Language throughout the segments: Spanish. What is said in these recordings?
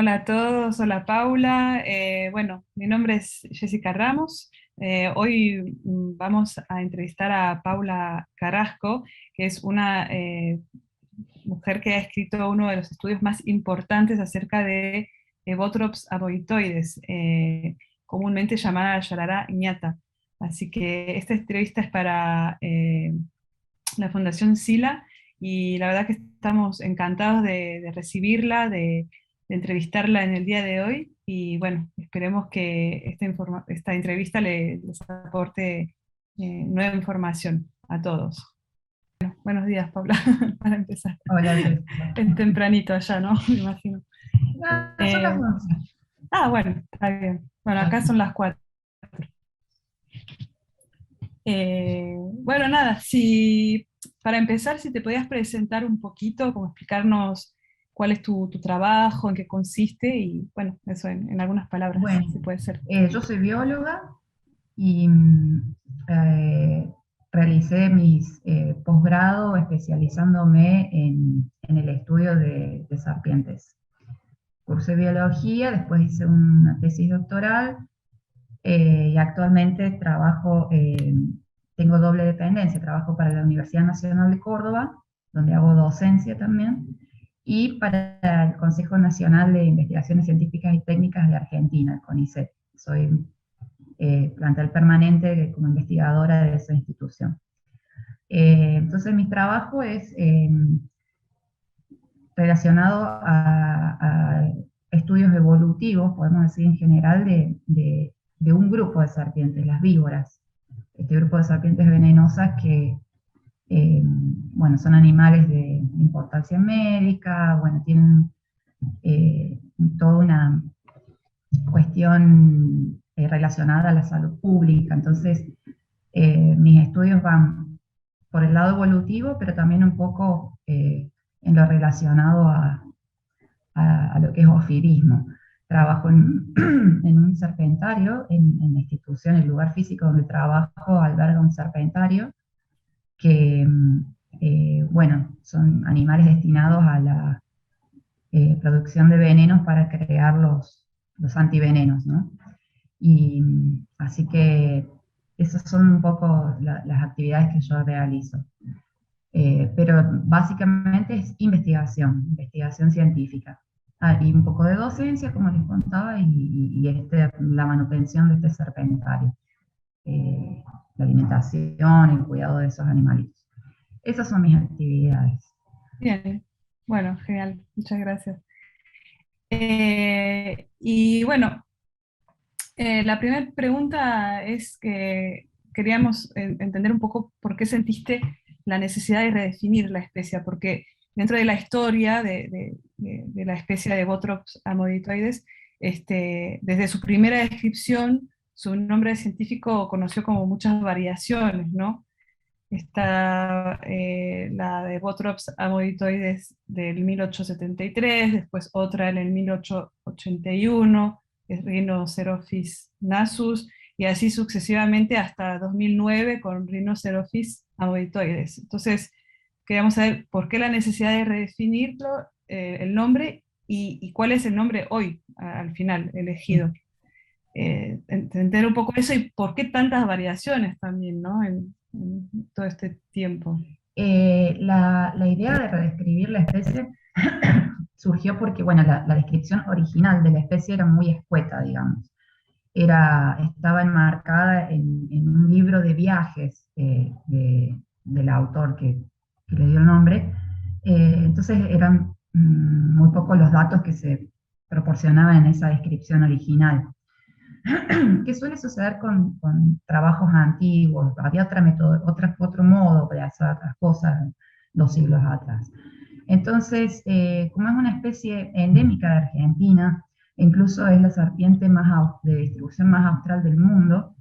Hola a todos, hola Paula. Bueno, mi nombre es Jessica Ramos. Hoy vamos a entrevistar a Paula Carrasco, que es una mujer que ha escrito uno de los estudios más importantes acerca de Botrops aboitoides, comúnmente llamada Yarará ñata. Así que esta entrevista es para la Fundación SILA, y la verdad que estamos encantados de recibirla, de entrevistarla en el día de hoy, y bueno, esperemos que esta entrevista les aporte nueva información a todos. Buenos días, Paula, para empezar. Hola, Jessica. Es tempranito allá, ¿no? Me imagino. Son las Eh, 11. bueno, está bien. Bueno, acá Aquí. son las 4. Bueno, nada, si para empezar, si te podías presentar un poquito, como explicarnos cuál es tu trabajo, en qué consiste, y bueno, eso en algunas palabras, Bueno, si puede ser. yo soy bióloga y realicé mis posgrado especializándome en el estudio de serpientes. Cursé biología, después hice una tesis doctoral y actualmente tengo doble dependencia, trabajo para la Universidad Nacional de Córdoba, donde hago docencia también, y para el Consejo Nacional de Investigaciones Científicas y Técnicas de Argentina, el CONICET. Soy plantel permanente como investigadora de esa institución. Entonces mi trabajo es relacionado a estudios evolutivos, podemos decir en general, de un grupo de serpientes, las víboras. Este grupo de serpientes venenosas que, bueno, son animales de importancia médica, bueno, tienen eh, toda una cuestión relacionada a la salud pública. Entonces, mis estudios van por el lado evolutivo, pero también un poco en lo relacionado a lo que es ofirismo. Trabajo en un serpentario, en la institución, el lugar físico donde trabajo alberga un serpentario que, bueno, son animales destinados a la producción de venenos para crear los antivenenos, ¿no? Y así que esas son un poco las actividades que yo realizo. Pero básicamente es investigación científica. Ah, y un poco de docencia, como les contaba, la manutención de este serpentario, eh, la alimentación, el cuidado de esos animalitos. Esas son mis actividades. Bien, bueno, genial, muchas gracias. Y bueno, la primera pregunta es que queríamos entender un poco por qué sentiste la necesidad de redefinir la especie, porque dentro de la historia de la especie de Botrops amoditoides, desde su primera descripción, su nombre científico conoció como muchas variaciones, ¿no? Está la de Botrops amoditoides del 1873, después otra en el 1881, es Rhinocerophis nasus, y así sucesivamente hasta 2009 con Rhinocerophis amoditoides. Entonces, queríamos saber por qué la necesidad de redefinirlo, el nombre, y cuál es el nombre hoy, al final, elegido. Entender un poco eso y por qué tantas variaciones también, ¿no? En todo este tiempo. La idea de redescribir la especie surgió porque, bueno, la descripción original de la especie era muy escueta, digamos. Estaba enmarcada en un libro de viajes del autor que le dio el nombre. Entonces eran muy pocos los datos que se proporcionaban en esa descripción original. ¿Qué suele suceder con trabajos antiguos? Había otro modo de hacer las cosas 2 siglos atrás. Entonces, como es una especie endémica de Argentina, incluso es la serpiente de distribución más austral del mundo,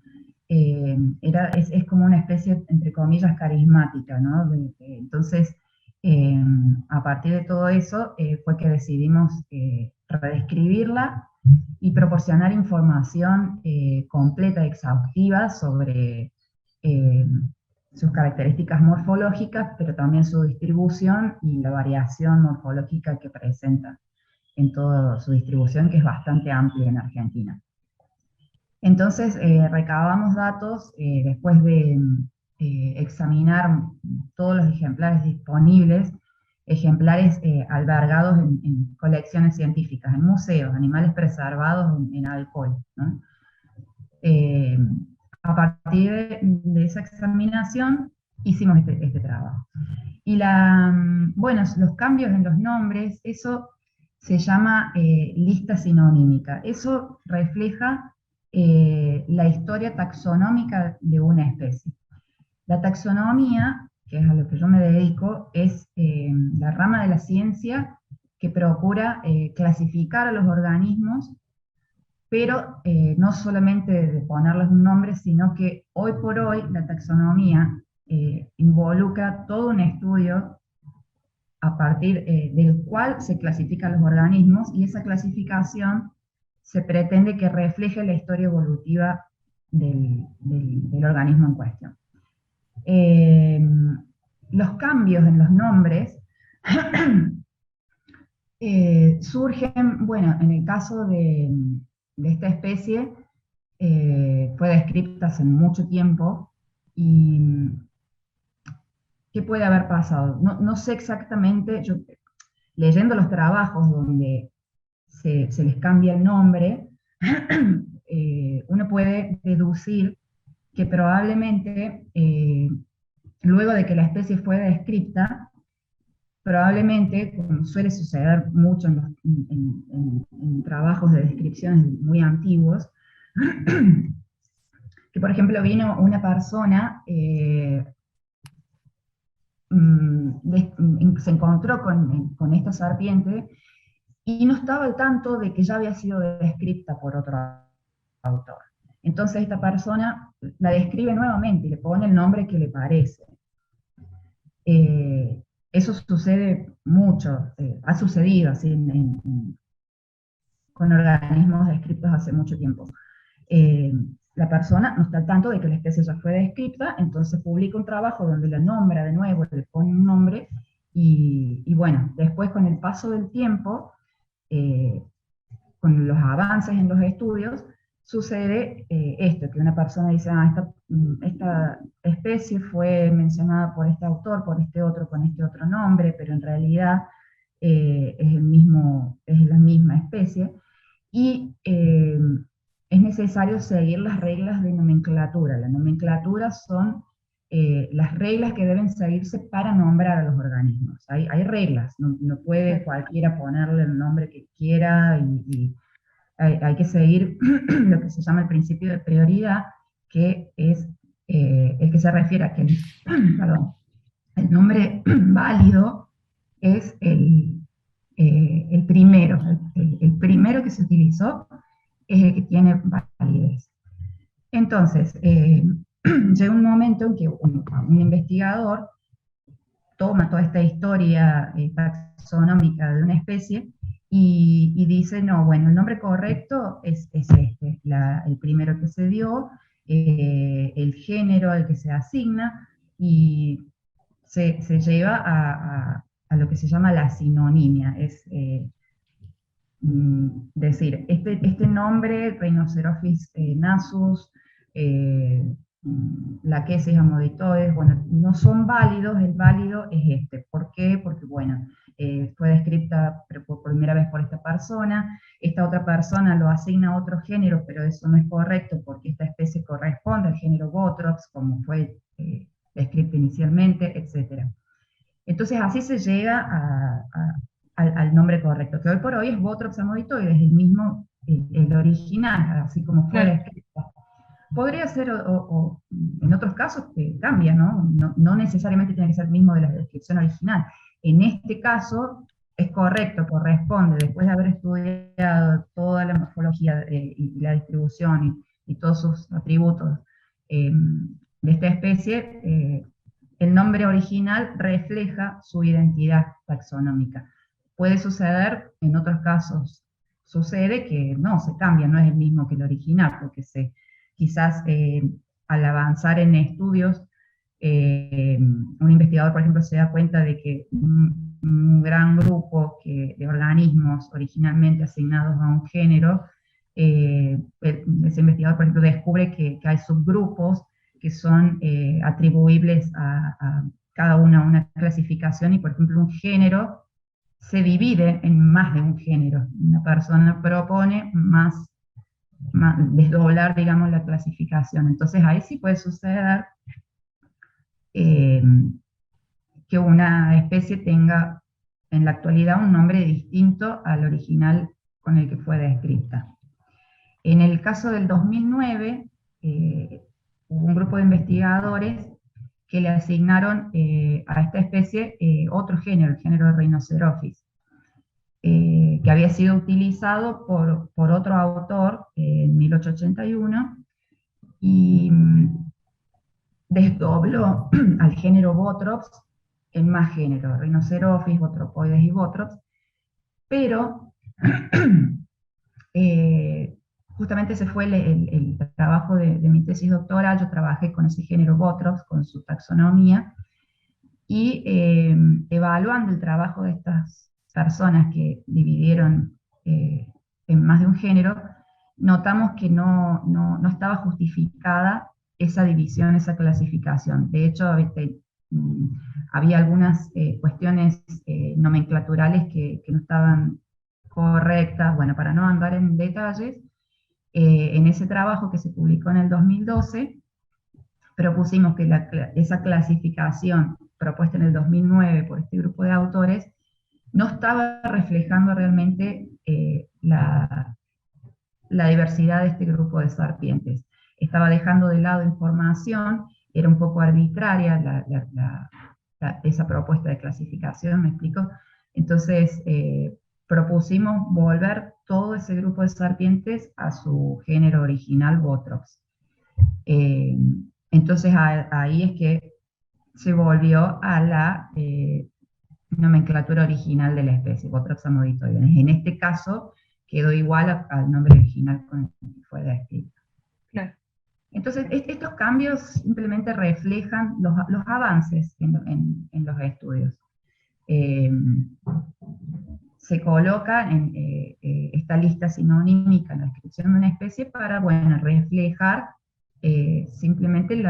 es como una especie, entre comillas, carismática, ¿no? Entonces, eh, a partir de todo eso, fue que decidimos redescribirla y proporcionar información completa, exhaustiva sobre eh, sus características morfológicas, pero también su distribución y la variación morfológica que presenta. en toda su distribución, que es bastante amplia en Argentina. Entonces, recabamos datos después de examinar todos los ejemplares disponibles, ejemplares albergados en colecciones científicas, en museos, animales preservados en alcohol, ¿no? Eh, a partir de esa examinación hicimos este trabajo. Y bueno, los cambios en los nombres, eso se llama lista sinonímica. Eso refleja la historia taxonómica de una especie. La taxonomía, que es a lo que yo me dedico, es la rama de la ciencia que procura clasificar a los organismos, pero no solamente de ponerles un nombre, sino que hoy por hoy la taxonomía involucra todo un estudio a partir del cual se clasifican los organismos, y esa clasificación se pretende que refleje la historia evolutiva del organismo en cuestión. Los cambios en los nombres surgen, bueno, en el caso de esta especie, fue descrita hace mucho tiempo, y ¿qué puede haber pasado? No sé exactamente, yo leyendo los trabajos donde se les cambia el nombre, uno puede deducir que probablemente, luego de que la especie fue descrita, probablemente, como suele suceder mucho en trabajos de descripciones muy antiguos, que por ejemplo vino una persona, se encontró con esta serpiente y no estaba al tanto de que ya había sido descrita por otro autor. Entonces esta persona la describe nuevamente y le pone el nombre que le parece. Eso sucede mucho, ha sucedido así con organismos descritos hace mucho tiempo. La persona no está al tanto de que la especie ya fue descrita, entonces publica un trabajo donde la nombra de nuevo, le pone un nombre, y bueno, después con el paso del tiempo, con los avances en los estudios, sucede esto, que una persona dice, esta especie fue mencionada por este autor, por este otro, con este otro nombre, pero en realidad es la misma especie, y es necesario seguir las reglas de nomenclatura. La nomenclatura son las reglas que deben seguirse para nombrar a los organismos. Hay reglas, no puede cualquiera ponerle el nombre que quiera, y hay que seguir lo que se llama el principio de prioridad, que es el que se refiere a que perdón, el nombre válido es el primero. El primero que se utilizó es el que tiene validez. Entonces, llega un momento en que un investigador toma toda esta historia taxonómica de una especie y dice, no, bueno, el nombre correcto es este, el primero que se dio, el género al que se asigna, y se lleva a lo que se llama la sinonimia. Es decir, este nombre, Rhinocerophis nasus, Lachesis amoditoides, bueno, no son válidos, el válido es este. ¿Por qué? Porque, bueno, fue descrita por primera vez por esta persona, esta otra persona lo asigna a otro género, pero eso no es correcto porque esta especie corresponde al género Botrops, como fue descrito inicialmente, etc. Entonces así se llega al nombre correcto, que hoy por hoy es Botrops amoditoides, el mismo, el original, así como fue descrito. Podría ser, o en otros casos, que cambia, ¿no? No necesariamente tiene que ser el mismo de la descripción original. En este caso es correcto, corresponde, después de haber estudiado toda la morfología y la distribución y todos sus atributos de esta especie, el nombre original refleja su identidad taxonómica. Puede suceder, en otros casos sucede que no, se cambia, no es el mismo que el original, porque quizás al avanzar en estudios, un investigador, por ejemplo, se da cuenta de que un gran grupo de organismos originalmente asignados a un género, ese investigador, por ejemplo, descubre que hay subgrupos que son atribuibles a cada una clasificación, y por ejemplo un género se divide en más de un género. Una persona propone desdoblar, digamos, la clasificación. Entonces ahí sí puede suceder eh, que una especie tenga en la actualidad un nombre distinto al original con el que fue descrita. En el caso del 2009, hubo un grupo de investigadores que le asignaron a esta especie otro género, el género Rhinocerophis, que había sido utilizado por otro autor en 1881, y desdobló al género Botrops en más géneros, Rhinocerophis, Botropoides y Botrops, pero justamente ese fue el trabajo de mi tesis doctoral. Yo trabajé con ese género Botrops, con su taxonomía, y evaluando el trabajo de estas personas que dividieron en más de un género, notamos que no estaba justificada esa división, esa clasificación. De hecho, había algunas cuestiones nomenclaturales que no estaban correctas. Bueno, para no andar en detalles, en ese trabajo que se publicó en el 2012, propusimos que esa clasificación propuesta en el 2009 por este grupo de autores no estaba reflejando realmente la diversidad de este grupo de serpientes. Estaba dejando de lado información, era un poco arbitraria esa propuesta de clasificación, ¿me explico? Entonces, propusimos volver todo ese grupo de serpientes a su género original, Botrops. Entonces ahí es que se volvió a la nomenclatura original de la especie, Botrops amoditoides. En este caso quedó igual al nombre original con el que fue descrito. Claro. Entonces estos cambios simplemente reflejan los avances en los estudios. Se coloca en esta lista sinónima en la descripción de una especie para, bueno, reflejar simplemente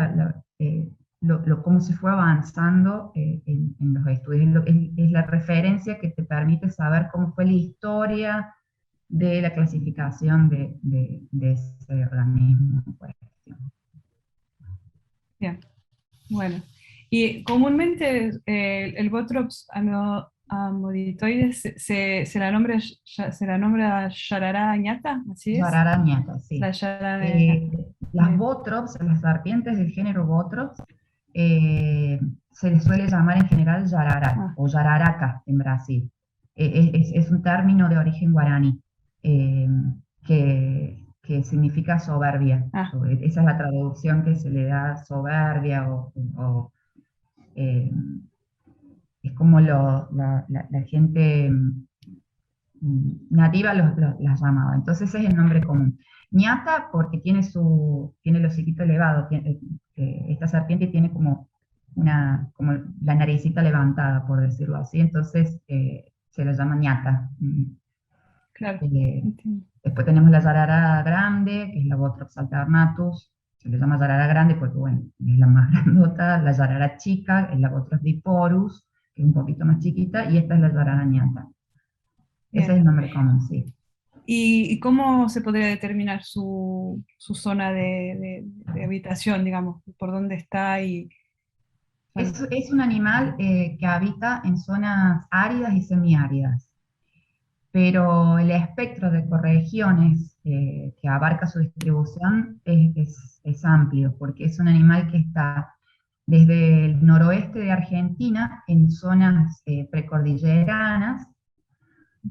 cómo se fue avanzando en los estudios. Es la referencia que te permite saber cómo fue la historia de la clasificación de ese organismo en cuestión. Bien, bueno. Y comúnmente el Botrops amoditoides se la nombra Yarará añata, ¿así es? Yarará añata, sí. La Yarará añata. Las Botrops, las serpientes del género Botrops, se les suele llamar en general yarará o yararaca en Brasil. Es un término de origen guaraní que significa soberbia. Esa es la traducción que se le da, soberbia, es como la gente nativa las llamaba. Entonces ese es el nombre común. Ñata porque tiene el hociquito elevado, esta serpiente tiene como la naricita levantada, por decirlo así, entonces se la llama ñata. Claro. Después tenemos la yarará grande, que es la Botrops alternatus, se le llama yarará grande porque, bueno, es la más grandota. La yarará chica es la Botrops diporus, que es un poquito más chiquita, y esta es la yarará ñata. Ese es el nombre común, sí. ¿Y cómo se podría determinar su zona de habitación, digamos? ¿Por dónde está? Es un animal que habita en zonas áridas y semiáridas, pero el espectro de ecorregiones que abarca su distribución es amplio, porque es un animal que está desde el noroeste de Argentina en zonas precordilleranas.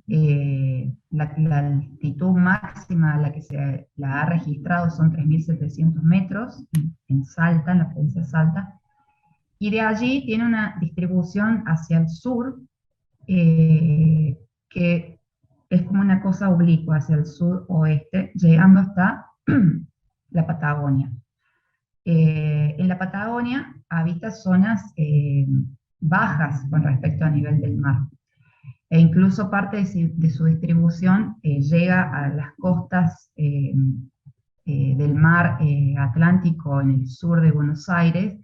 La altitud máxima a la que se la ha registrado son 3.700 metros en Salta, en la provincia de Salta, y de allí tiene una distribución hacia el sur que es como una cosa oblicua hacia el sur-oeste, llegando hasta la Patagonia. En la Patagonia habita zonas bajas con respecto al nivel del mar. E incluso parte de su distribución llega a las costas del mar Atlántico en el sur de Buenos Aires,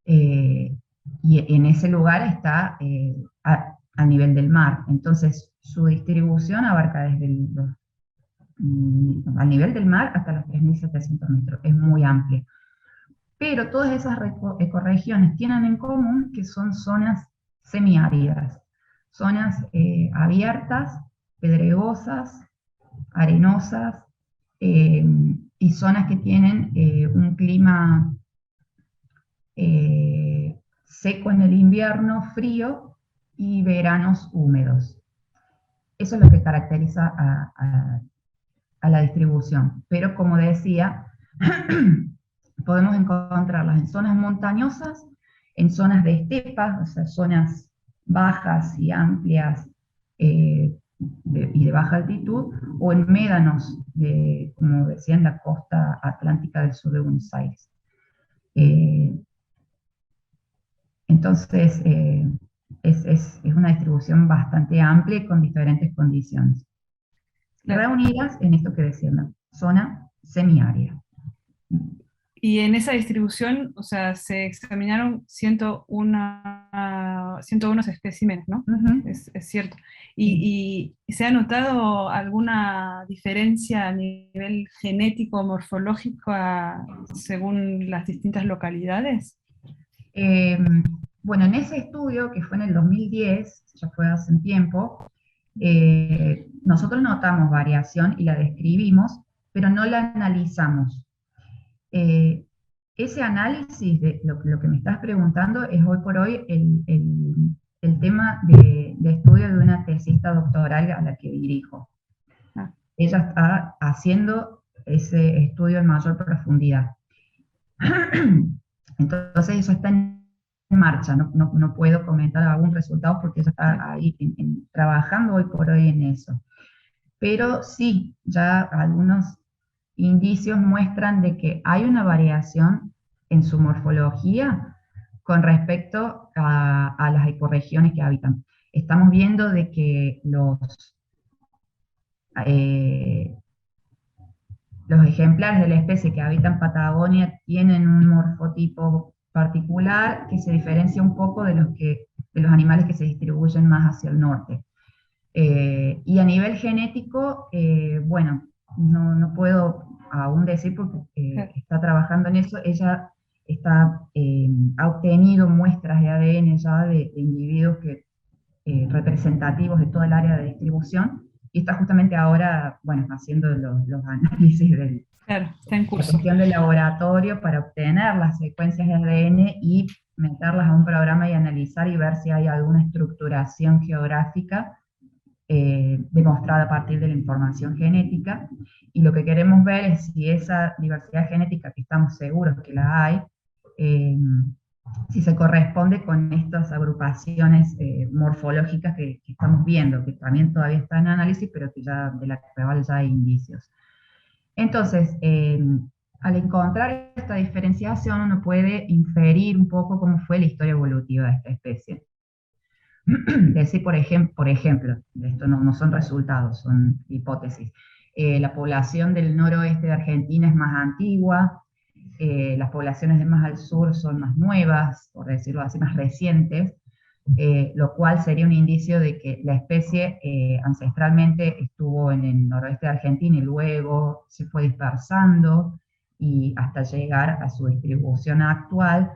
y en ese lugar está a nivel del mar. Entonces, su distribución abarca desde al nivel del mar hasta los 3.700 metros, es muy amplio. Pero todas esas ecorregiones tienen en común que son zonas semiáridas, zonas abiertas, pedregosas, arenosas, y zonas que tienen un clima seco en el invierno, frío, y veranos húmedos. Eso es lo que caracteriza a la distribución. Pero como decía, podemos encontrarlas en zonas montañosas, en zonas de estepas, o sea, zonas bajas y amplias y de baja altitud, o en médanos, como decía, en la costa atlántica del sur de Buenos Aires. Entonces, es una distribución bastante amplia y con diferentes condiciones, reunidas en esto que decía, una zona semiárida. Y en esa distribución, o sea, se examinaron 101 especímenes, ¿no? Es cierto. ¿Y se ha notado alguna diferencia a nivel genético o morfológico según las distintas localidades? Bueno, en ese estudio, que fue en el 2010, ya fue hace un tiempo, nosotros notamos variación y la describimos, pero no la analizamos. Ese análisis de lo que me estás preguntando es hoy por hoy el tema de estudio de una tesista doctoral a la que dirijo. Ella está haciendo ese estudio en mayor profundidad. Entonces eso está en marcha, no puedo comentar algún resultado porque ella está ahí trabajando hoy por hoy en eso. Pero sí, ya algunos indicios muestran de que hay una variación en su morfología con respecto a las ecorregiones que habitan. Estamos viendo de que los ejemplares de la especie que habitan Patagonia tienen un morfotipo particular que se diferencia un poco de los animales que se distribuyen más hacia el norte. Y a nivel genético, bueno, no puedo aún decir porque está trabajando en eso. Ella ha obtenido muestras de ADN ya de individuos representativos de todo el área de distribución, y está justamente ahora, bueno, haciendo los análisis de está en curso. La cuestión del laboratorio para obtener las secuencias de ADN y meterlas a un programa y analizar y ver si hay alguna estructuración geográfica demostrada a partir de la información genética. Y lo que queremos ver es si esa diversidad genética, que estamos seguros que la hay, si se corresponde con estas agrupaciones morfológicas que estamos viendo, que también todavía está en análisis, pero que ya de la cual ya hay indicios. Entonces, al encontrar esta diferenciación, uno puede inferir un poco cómo fue la historia evolutiva de esta especie. Decir, por ejemplo, esto no son resultados, son hipótesis. La población del noroeste de Argentina es más antigua, las poblaciones de más al sur son más nuevas, por decirlo así, más recientes, lo cual sería un indicio de que la especie ancestralmente estuvo en el noroeste de Argentina y luego se fue dispersando y hasta llegar a su distribución actual,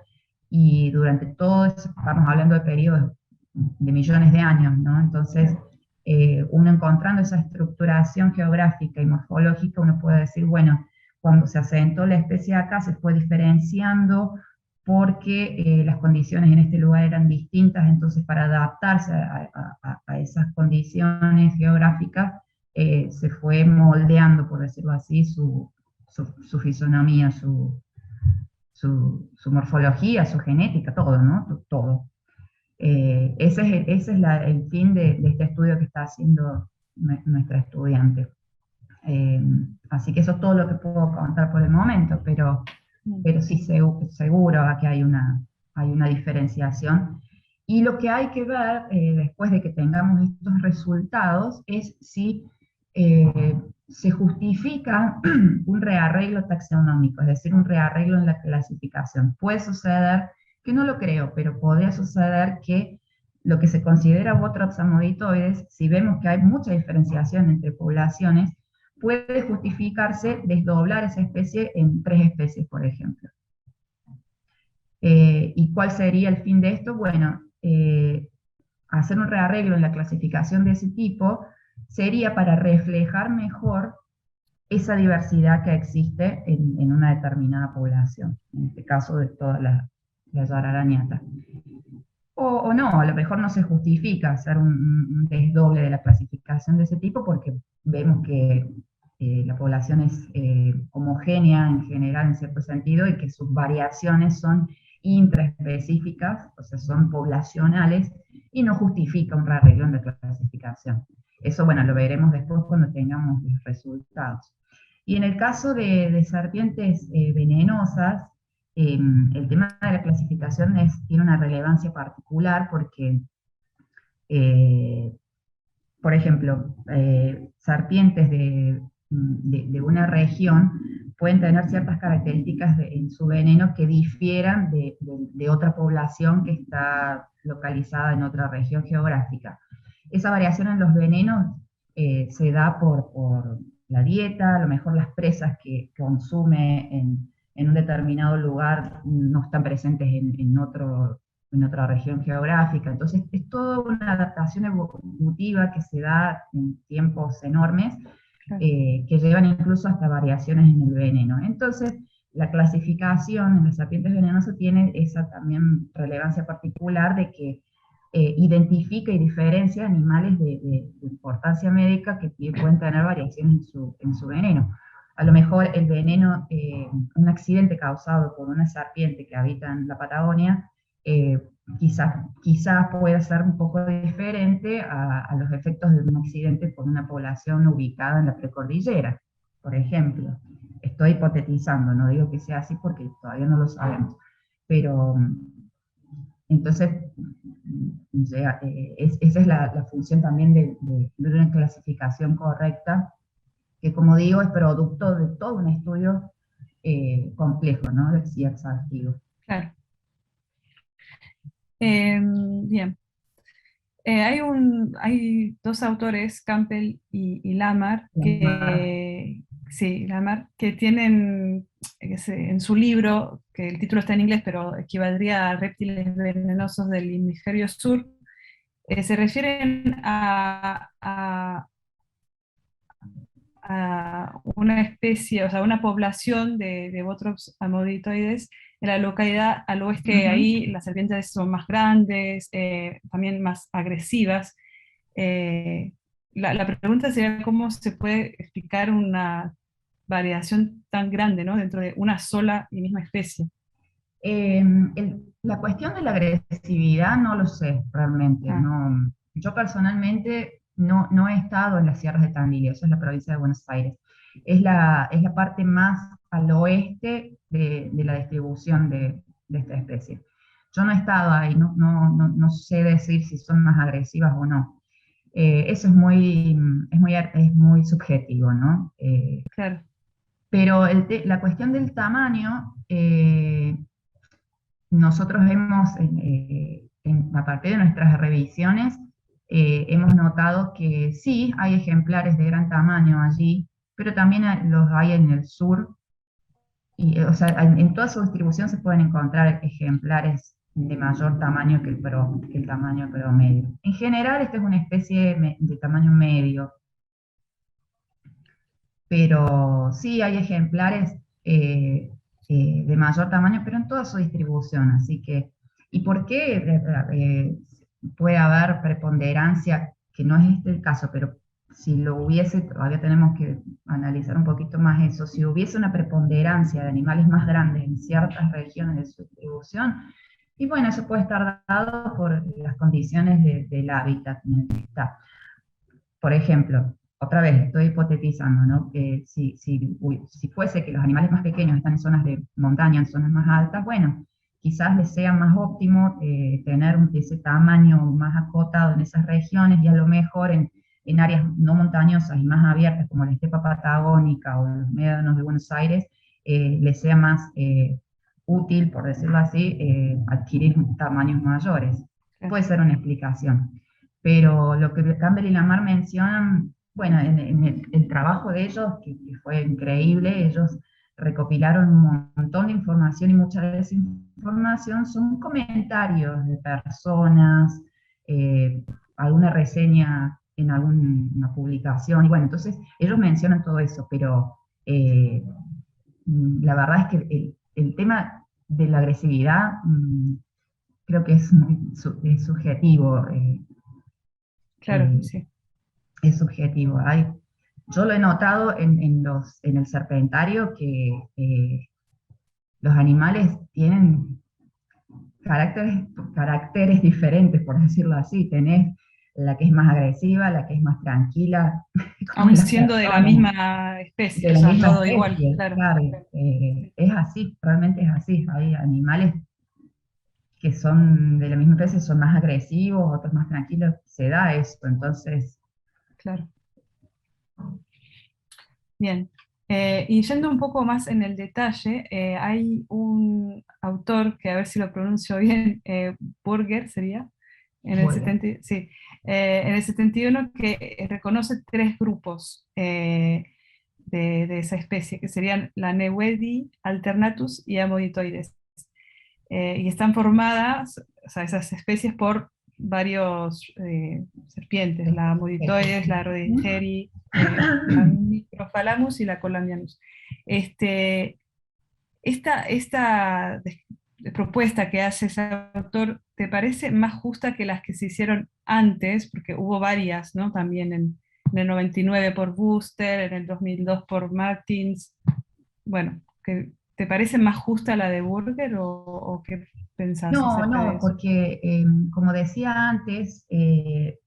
y durante todo eso estamos hablando de periodos de millones de años, ¿no? Entonces, uno encontrando esa estructuración geográfica y morfológica, uno puede decir, bueno, cuando se asentó la especie acá se fue diferenciando porque las condiciones en este lugar eran distintas, entonces para adaptarse a esas condiciones geográficas se fue moldeando, por decirlo así, su fisonomía, su morfología, su genética, todo, ¿no? Todo. Ese es el fin de este estudio que está haciendo nuestra estudiante. Así que eso es todo lo que puedo contar por el momento, pero sí seguro que hay una diferenciación. Y lo que hay que ver después de que tengamos estos resultados es si se justifica un rearreglo taxonómico, es decir, un rearreglo en la clasificación. Puede suceder, que no lo creo, pero podría suceder que lo que se considera Botrops amoditoides, si vemos que hay mucha diferenciación entre poblaciones, puede justificarse desdoblar esa especie en 3 especies, por ejemplo. ¿Y cuál sería el fin de esto? Bueno, hacer un rearreglo en la clasificación de ese tipo sería para reflejar mejor esa diversidad que existe en una determinada población, en este caso de toda la yararaniata. O no, a lo mejor no se justifica hacer un desdoble de la clasificación de ese tipo porque vemos que la población es homogénea en general en cierto sentido y que sus variaciones son intraespecíficas, o sea, son poblacionales y no justifica un rearreglo en la clasificación. Eso, bueno, lo veremos después cuando tengamos los resultados. Y en el caso de serpientes venenosas, el tema de la clasificación tiene una relevancia particular porque, eh, por ejemplo, serpientes de una región pueden tener ciertas características en su veneno que difieran de otra población que está localizada en otra región geográfica. Esa variación en los venenos se da por la dieta, a lo mejor las presas que consume en un determinado lugar no están presentes en otra región geográfica. Entonces, es toda una adaptación evolutiva que se da en tiempos enormes, que llevan incluso hasta variaciones en el veneno. Entonces, la clasificación en las serpientes venenosas tiene esa también relevancia particular de que identifica y diferencia animales de importancia médica que pueden tener variaciones en su veneno. A lo mejor el veneno, un accidente causado por una serpiente que habita en la Patagonia, quizás pueda ser un poco diferente a los efectos de un accidente por una población ubicada en la precordillera, por ejemplo. Estoy hipotetizando, no digo que sea así porque todavía no lo sabemos, pero entonces esa es la función también de una clasificación correcta, que como digo es producto de todo un estudio complejo, ¿no? Y exhaustivo. Claro. Bien. Hay dos autores, Campbell y Lamar, Lamar, que tienen en su libro, que el título está en inglés, pero equivaldría a Reptiles venenosos del hemisferio sur, se refieren a una especie, o sea, una población de Botrops amoditoides en la localidad al oeste. Ahí las serpientes son más grandes, también más agresivas. La pregunta sería cómo se puede explicar una variación tan grande, ¿no?, dentro de una sola y misma especie. La cuestión de la agresividad no lo sé realmente. No, yo personalmente no he estado en las sierras de Tandil, eso es la provincia de Buenos Aires. Es la parte más al oeste de la distribución de esta especie. Yo no he estado ahí, no sé decir si son más agresivas o no. Eso es muy subjetivo, ¿no? Claro. Pero la cuestión del tamaño, nosotros hemos, a partir de nuestras revisiones, hemos notado que sí, hay ejemplares de gran tamaño allí, pero también los hay en el sur. Y, o sea, en toda su distribución se pueden encontrar ejemplares de mayor tamaño que el tamaño promedio. En general, esta es una especie de tamaño medio, pero sí hay ejemplares de mayor tamaño, pero en toda su distribución. Así que, ¿y por qué puede haber preponderancia? Que no es este el caso, pero si lo hubiese, todavía tenemos que analizar un poquito más eso. Si hubiese una preponderancia de animales más grandes en ciertas regiones de su distribución, y bueno, eso puede estar dado por las condiciones del hábitat en el que está. Por ejemplo, otra vez estoy hipotetizando, ¿no? Que si fuese que los animales más pequeños están en zonas de montaña, en zonas más altas, bueno, quizás les sea más óptimo tener ese tamaño más acotado en esas regiones y a lo mejor en áreas no montañosas y más abiertas como la estepa patagónica o los médanos de Buenos Aires, les sea más útil, por decirlo así, adquirir tamaños mayores. Claro. Puede ser una explicación. Pero lo que Campbell y Lamar mencionan, bueno, en el trabajo de ellos, que fue increíble, ellos recopilaron un montón de información y mucha de esa información son comentarios de personas, eh, alguna reseña en alguna publicación, y bueno, entonces ellos mencionan todo eso, pero eh, la verdad es que el tema de la agresividad creo que es muy es subjetivo. Claro, Eh, sí. es subjetivo. Yo lo he notado en el serpentario que los animales tienen caracteres, caracteres diferentes, por decirlo así. Tenés la que es más agresiva, la que es más tranquila, como Aún las siendo de la personas, misma especie, de o la sea, misma todo igual, especie, claro. claro. Sí, Es así, realmente es así. Hay animales que son de la misma especie, son más agresivos, otros más tranquilos, se da eso. Entonces, claro. Bien. Y yendo un poco más en el detalle, hay un autor, que a ver si lo pronuncio bien, Burger sería, en el bueno, 70, sí, en el 71, que reconoce tres grupos de esa especie, que serían la Newedi, Alternatus y Amoditoides. Y están formadas, o sea, esas especies, por varios serpientes, la especies. Amoditoides, la Rhodingeri, la Microphalamus y la Columbianus. Este, esta propuesta que hace ese autor, ¿te parece más justa que las que se hicieron antes? Porque hubo varias, ¿no? También en el 99 por Booster, en el 2002 por Martins. Bueno, ¿te parece más justa la de Burger o qué pensás No, acerca de no, eso? porque como decía antes,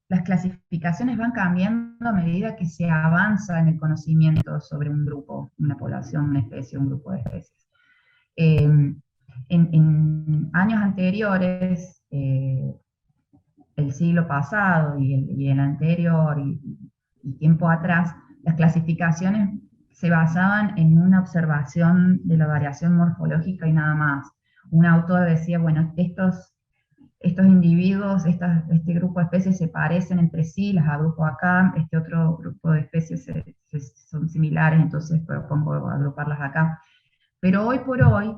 las clasificaciones van cambiando a medida que se avanza en el conocimiento sobre un grupo, una población, una especie, un grupo de especies. Eh, en años anteriores, el siglo pasado y el anterior y tiempo atrás, las clasificaciones se basaban en una observación de la variación morfológica y nada más. Un autor decía, bueno, estos individuos, este grupo de especies se parecen entre sí, las agrupo acá, este otro grupo de especies son similares, entonces propongo agruparlas acá. Pero hoy por hoy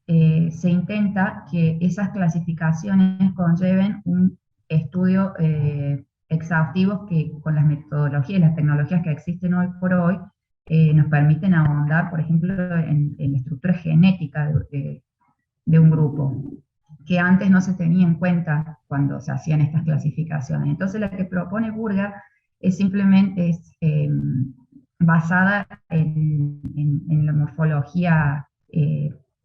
se intenta que esas clasificaciones conlleven un estudio exhaustivo que con las metodologías y las tecnologías que existen hoy por hoy nos permiten ahondar, por ejemplo, en la estructura genética de un grupo, que antes no se tenía en cuenta cuando se hacían estas clasificaciones. Entonces, lo que propone Burger es simplemente basada en la morfología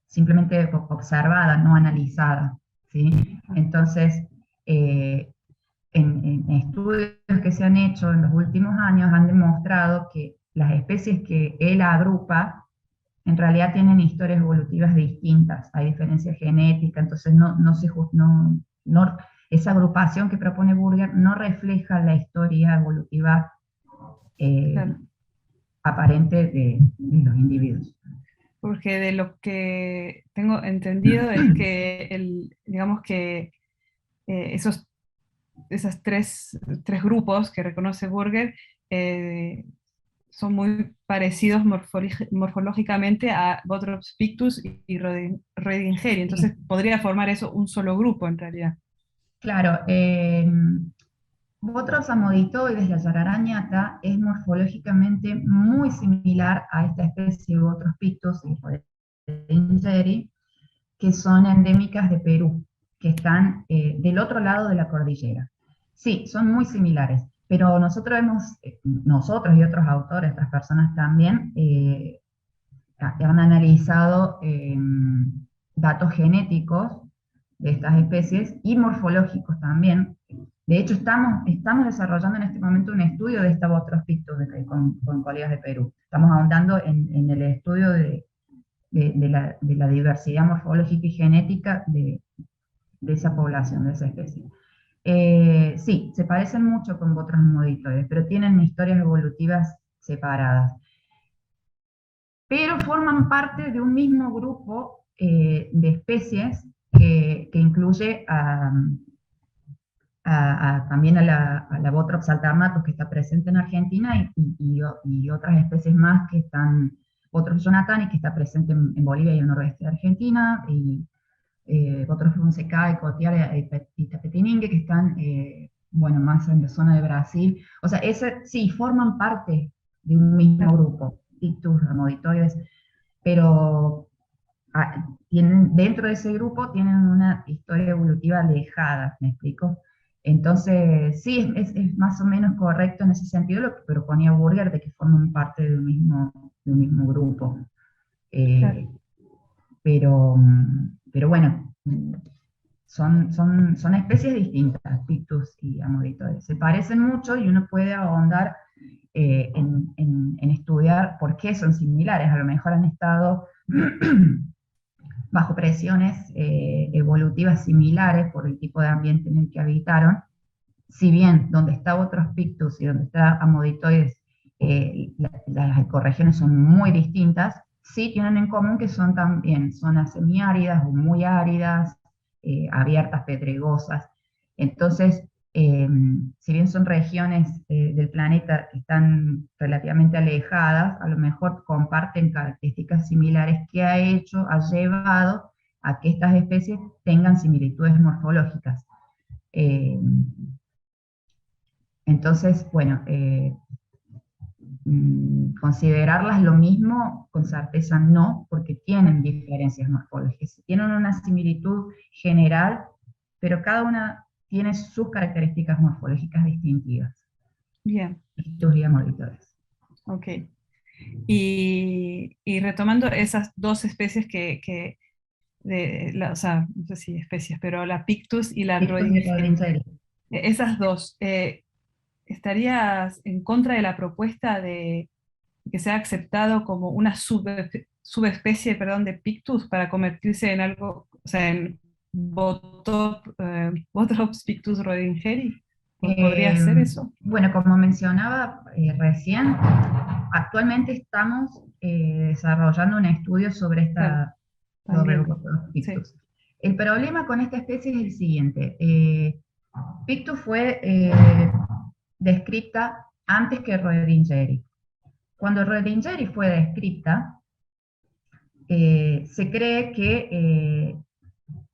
simplemente observada, no analizada, ¿sí? Entonces, eh, en estudios que se han hecho en los últimos años han demostrado que las especies que él agrupa en realidad tienen historias evolutivas distintas, hay diferencia genética, entonces no, esa agrupación que propone Burger no refleja la historia evolutiva eh, Claro, aparente de los individuos. porque de lo que tengo entendido es que digamos que esos tres grupos que reconoce Burger eh, son muy parecidos morfológicamente a Bothrops pictus y Reidingeri, entonces Sí, podría formar eso un solo grupo en realidad. claro, Bothrops amoditoides, la yararañata, es morfológicamente muy similar a esta especie de Bothrops pictus y Reidingeri, que son endémicas de Perú, que están del otro lado de la cordillera. Sí, son muy similares, pero nosotros y otros autores, otras personas también, han analizado datos genéticos de estas especies y morfológicos también. De hecho, estamos desarrollando en este momento un estudio de esta Bothrops pictus con colegas de Perú. Estamos ahondando en el estudio de la diversidad morfológica y genética de esa población, de esa especie. Sí, se parecen mucho con otros amoditoides, pero tienen historias evolutivas separadas. Pero forman parte de un mismo grupo de especies que incluye también a la Botrops alternatus, que está presente en Argentina, y otras especies más que están, Botrops jonathani, que está presente en Bolivia y en el noroeste de Argentina, y Botrops fonsecae, Cotiara y Tapetiningue, que están, bueno, más en la zona de Brasil. O sea, sí, forman parte de un mismo grupo, Pictus, Rhamoditoides, pero dentro de ese grupo tienen una historia evolutiva alejada, ¿me explico? Entonces, sí, es más o menos correcto en ese sentido lo que proponía Burger, de que forman parte de un mismo grupo. Claro. Pero bueno, son especies distintas, Pictus y Amoditoides. Se parecen mucho y uno puede ahondar en estudiar por qué son similares. A lo mejor han estado bajo presiones evolutivas similares por el tipo de ambiente en el que habitaron. Si bien donde está otros Pictus y donde está Amoditoides, las ecorregiones son muy distintas, sí tienen en común que son también zonas semiáridas o muy áridas, abiertas, pedregosas. Entonces, si bien son regiones del planeta que están relativamente alejadas, a lo mejor comparten características similares que ha llevado a que estas especies tengan similitudes morfológicas. Entonces, bueno, considerarlas lo mismo, con certeza no, porque tienen diferencias morfológicas. Tienen una similitud general, pero cada una tiene sus características morfológicas distintivas. Bien. Estos monitores. Ok. Y retomando esas dos especies o sea, no sé si especies, pero la Pictus y la Rhodingeri, esas dos, ¿estarías en contra de la propuesta de que sea aceptado como una subespecie, perdón, de Pictus para convertirse en algo, o sea, en Botrops Pictus rhodingeri? ¿Podría ser eso? Bueno, como mencionaba recién, actualmente estamos desarrollando un estudio sobre Claro, sobre también. Sí, Pictus. El problema con esta especie es el siguiente. Pictus fue descrita antes que Rhodingeri. Cuando Rhodingeri fue descrita, se cree que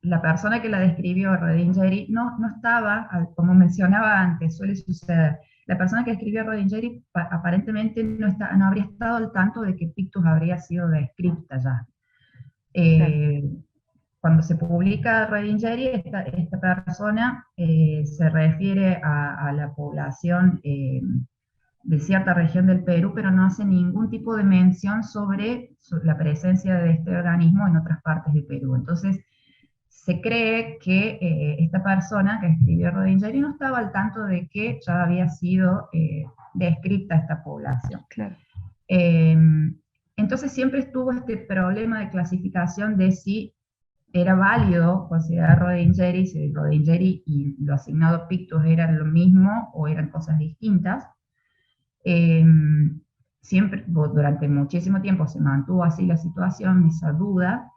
la persona que la describió, Rhodingeri, no estaba, como mencionaba antes, suele suceder. La persona que escribió Rhodingeri aparentemente no habría estado al tanto de que Pictus habría sido descrita ya. claro. Cuando se publica Rhodingeri, esta persona se refiere a la población de cierta región del Perú, pero no hace ningún tipo de mención sobre la presencia de este organismo en otras partes del Perú. Entonces, se cree que esta persona que escribió Rhodingeri no estaba al tanto de que ya había sido descrita esta población. Claro. Entonces siempre estuvo este problema de clasificación de si era válido considerar Rhodingeri, si Rhodingeri y lo asignado Pictus eran lo mismo o eran cosas distintas. Siempre, durante muchísimo tiempo se mantuvo así la situación, esa duda,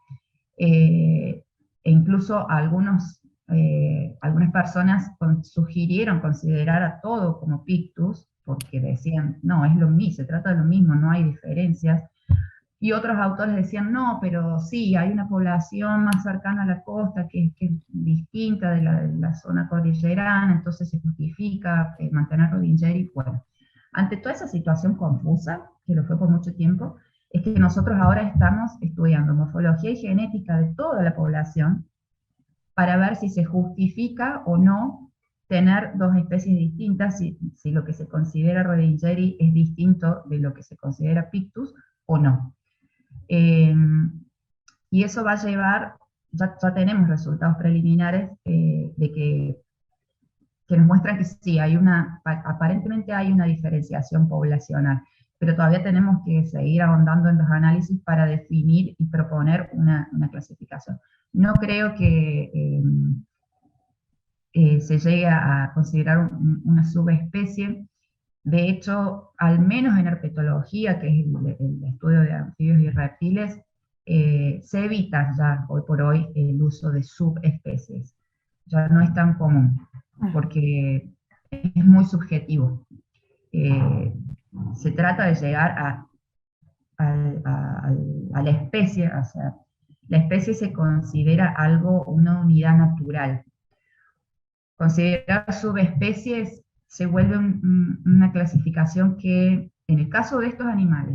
e incluso algunas personas sugirieron considerar a todo como Pictus, porque decían, no, es lo mismo, se trata de lo mismo, no hay diferencias. Y otros autores decían, no, pero sí, hay una población más cercana a la costa que es distinta de la zona cordillerana, entonces se justifica mantener Rhodingeri. Bueno, ante toda esa situación confusa, que lo fue por mucho tiempo, es que nosotros ahora estamos estudiando morfología y genética de toda la población para ver si se justifica o no tener dos especies distintas, si lo que se considera Rhodingeri es distinto de lo que se considera Pictus o no. Y eso va a llevar, ya tenemos resultados preliminares de que nos muestran que sí, aparentemente hay una diferenciación poblacional. pero todavía tenemos que seguir ahondando en los análisis para definir y proponer una clasificación. No creo que se llegue a considerar una subespecie. De hecho, al menos en herpetología, que es el estudio de anfibios y reptiles, se evita ya hoy por hoy el uso de subespecies. Ya no es tan común, porque es muy subjetivo. Se trata de llegar a la especie, o sea, la especie se considera algo, una unidad natural. Considerar subespecies se vuelve una clasificación que, en el caso de estos animales,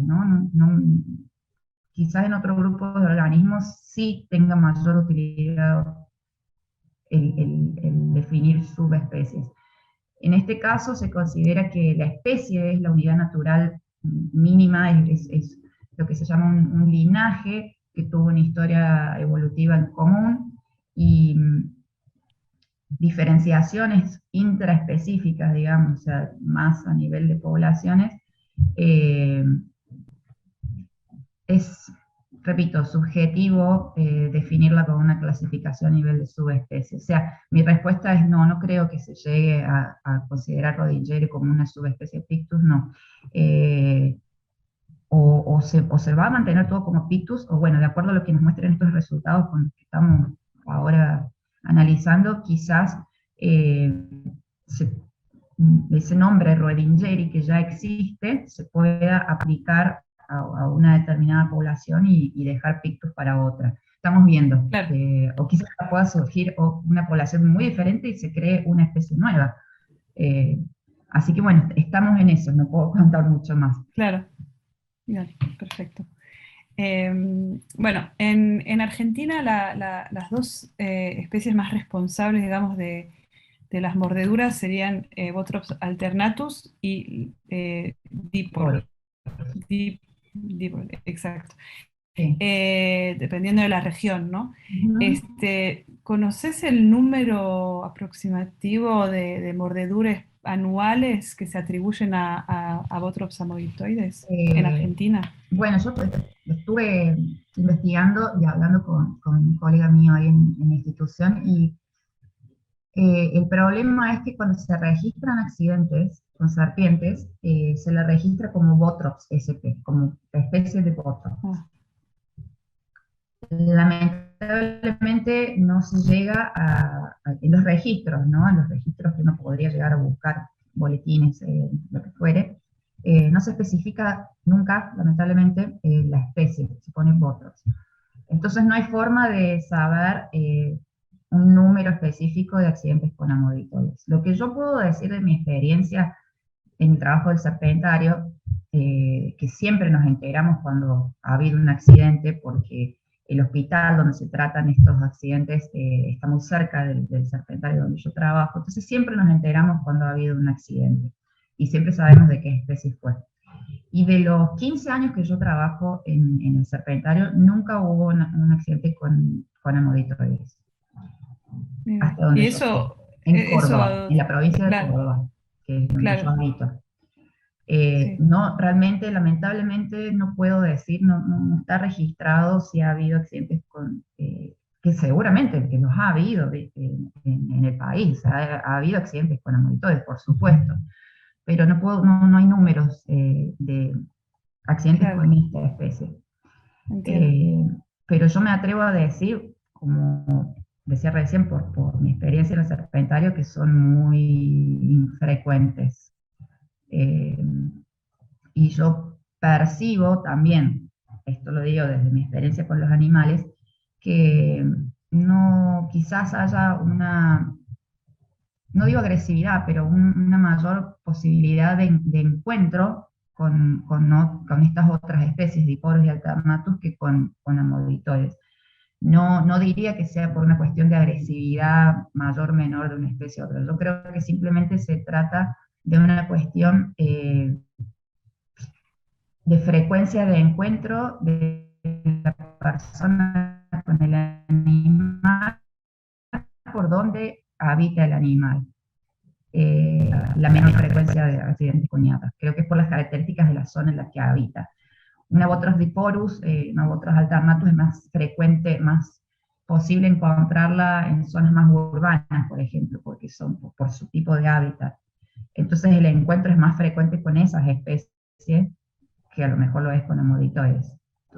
quizás en otro grupo de organismos sí tenga mayor utilidad el definir subespecies. En este caso se considera que la especie es la unidad natural mínima, es lo que se llama un linaje que tuvo una historia evolutiva en común y diferenciaciones intraespecíficas, digamos, o sea, más a nivel de poblaciones, eh, es, repito, subjetivo definirla como una clasificación a nivel de subespecie. O sea, mi respuesta es no, no creo que se llegue a considerar Rodingeri como una subespecie de Pictus, no. O se va a mantener todo como Pictus, o bueno, de acuerdo a lo que nos muestren estos resultados con los que estamos ahora analizando, quizás eh, se, ese nombre Rodingeri que ya existe se pueda aplicar a una determinada población y dejar Pictus para otra. Estamos viendo, Claro, o quizás pueda surgir una población muy diferente y se cree una especie nueva. Eh, Así que bueno, estamos en eso, no puedo contar mucho más. claro. Bien, perfecto. Bueno, en Argentina las dos especies más responsables, digamos, de las mordeduras serían Botrops alternatus y Dipor. Por, Dipor, exacto. sí. Dependiendo de la región, ¿no? Ujú. ¿Conoces el número aproximativo de mordeduras anuales que se atribuyen a Botrops amoditoides en Eh, Argentina? bueno, yo estuve investigando y hablando con un colega mío ahí en la institución y el problema es que cuando se registran accidentes con serpientes, se le registra como Botrops sp, como especie de Botrops. Ah, Lamentablemente no se llega en los registros, ¿no? En los registros que uno podría llegar a buscar, boletines, lo que fuere, no se especifica nunca, lamentablemente, la especie, se pone Botrops. Entonces no hay forma de saber un número específico de accidentes con amoditoides. Lo que yo puedo decir de mi experiencia en el trabajo del serpentario, que siempre nos enteramos cuando ha habido un accidente, porque el hospital donde se tratan estos accidentes está muy cerca del serpentario donde yo trabajo, entonces siempre nos enteramos cuando ha habido un accidente y siempre sabemos de qué especie fue. Y de los 15 años que yo trabajo en el serpentario, nunca hubo un accidente con amoditoides, mira. hasta donde Y yo sé, eso, en Córdoba, eso, en la provincia de claro, Córdoba, que es donde yo claro, habito. sí. No, realmente, lamentablemente, no puedo decir, no está registrado si ha habido accidentes que seguramente que los ha habido en el país, ha habido accidentes con amoditoides, por supuesto, pero no hay números de accidentes Claro, con esta especie. entiendo. Eh, pero yo me atrevo a decir, como decía recién, por mi experiencia en el serpentario, que son muy infrecuentes. Eh, y yo percibo también, esto lo digo desde mi experiencia con los animales, que no, quizás haya no digo agresividad, pero una mayor posibilidad de encuentro con estas otras especies, diporos y alternatus, que con amoditores. No diría que sea por una cuestión de agresividad mayor o menor de una especie a otra. Yo creo que simplemente se trata de una cuestión de frecuencia de encuentro de la persona con el animal por donde habita el animal. la menor frecuencia de accidentes con ñatas. Creo que es por las características de la zona en la que habita. Una Botros diporus, una Botros alternatus es más frecuente, más posible encontrarla en zonas más urbanas, por ejemplo, porque son por su tipo de hábitat. Entonces el encuentro es más frecuente con esas especies que a lo mejor lo es con amoditoides.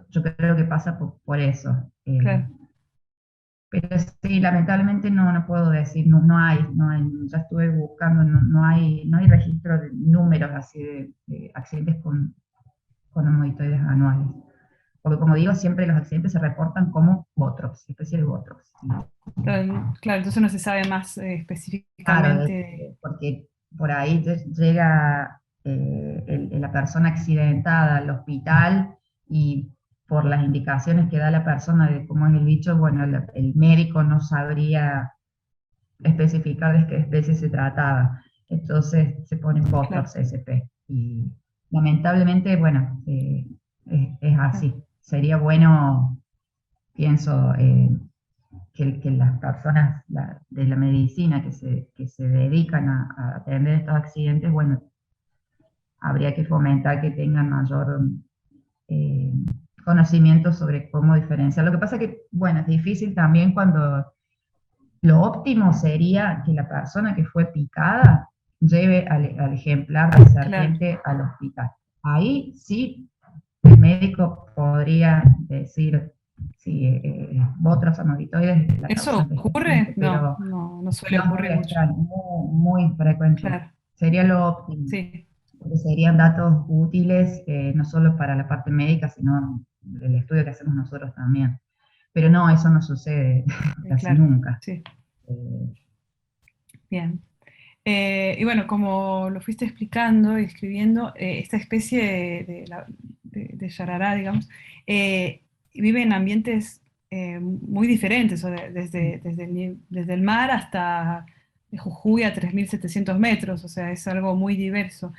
Yo creo que pasa por eso. Claro. Pero sí, lamentablemente no puedo decir, no hay, ya estuve buscando, no hay registro de números así de accidentes con amoditoides anuales. Porque como digo, siempre los accidentes se reportan como botrops, especie de botrops. Claro, claro, entonces no se sabe más Claro, específicamente. porque por ahí llega la persona accidentada al hospital y por las indicaciones que da la persona de cómo es el bicho, bueno, el médico no sabría especificar de qué especie se trataba. Entonces se pone Claro, Botrops SP. Y lamentablemente, bueno, es claro. así. Sería bueno, pienso, que las personas de la medicina que se dedican a atender estos accidentes, bueno, habría que fomentar que tengan mayor eh, conocimiento sobre cómo diferenciar. Lo que pasa que, bueno, es difícil también cuando lo óptimo sería que la persona que fue picada lleve al ejemplar de Claro. serpiente al hospital. Ahí sí el médico podría decir si Botros amoditoides es la ¿Eso causante de esta ocurre? especie, No, pero no, no suele no es muy ocurrir mucho. extraño, muy frecuente. Claro, Sería lo óptimo, sí, porque serían datos útiles no solo para la parte médica, sino el estudio que hacemos nosotros también. Pero no, eso no sucede casi claro, nunca. sí, Eh, bien. Y bueno, como lo fuiste explicando y escribiendo, esta especie de yarará, digamos, vive en ambientes muy diferentes, o desde el mar hasta Jujuy a 3.700 metros, o sea, es algo muy diverso.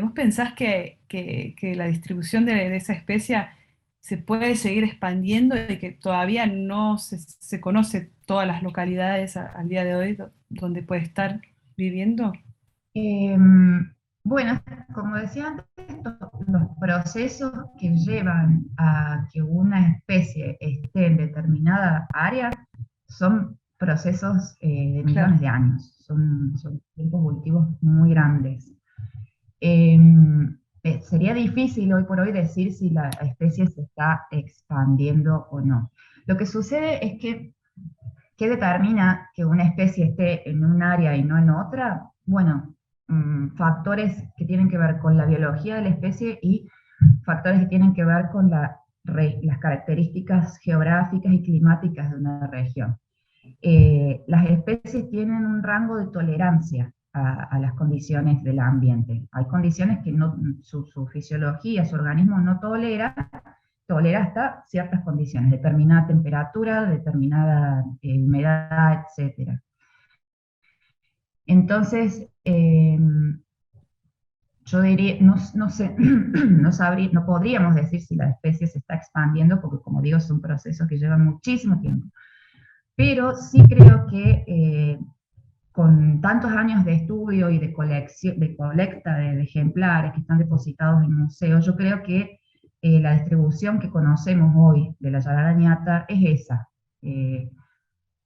¿Vos pensás que la distribución de esa especie se puede seguir expandiendo y que todavía no se conoce todas las localidades al día de hoy donde puede estar viviendo? Eh, bueno, como decía antes, los procesos que llevan a que una especie esté en determinada área son procesos de Claro, millones de años, son tiempos evolutivos muy grandes. Eh, Sería difícil hoy por hoy decir si la especie se está expandiendo o no. Lo que sucede es que, ¿qué determina que una especie esté en un área y no en otra? Bueno, factores que tienen que ver con la biología de la especie y factores que tienen que ver con las características geográficas y climáticas de una región. Las especies tienen un rango de tolerancia a las condiciones del ambiente. Hay condiciones que su fisiología, su organismo no tolera hasta ciertas condiciones, determinada temperatura, determinada humedad, etc. Entonces, yo diría, no sé, no podríamos decir si la especie se está expandiendo, porque como digo, son procesos que llevan muchísimo tiempo. Pero sí creo que con tantos años de estudio y de colecta de ejemplares que están depositados en museos, yo creo que la distribución que conocemos hoy de la yararañata es esa. Eh,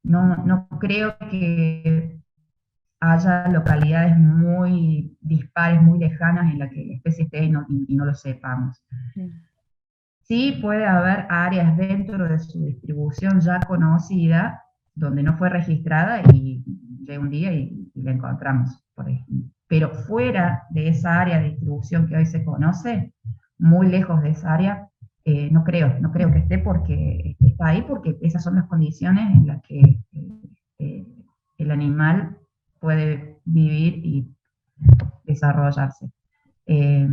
no creo que haya localidades muy dispares, muy lejanas en las que la especie esté y no lo sepamos. bien, Sí puede haber áreas dentro de su distribución ya conocida donde no fue registrada y llega un día y la encontramos, por ejemplo. Pero fuera de esa área de distribución que hoy se conoce, muy lejos de esa área, no creo que esté porque está ahí, porque esas son las condiciones en las que eh, el animal puede vivir y desarrollarse. Eh,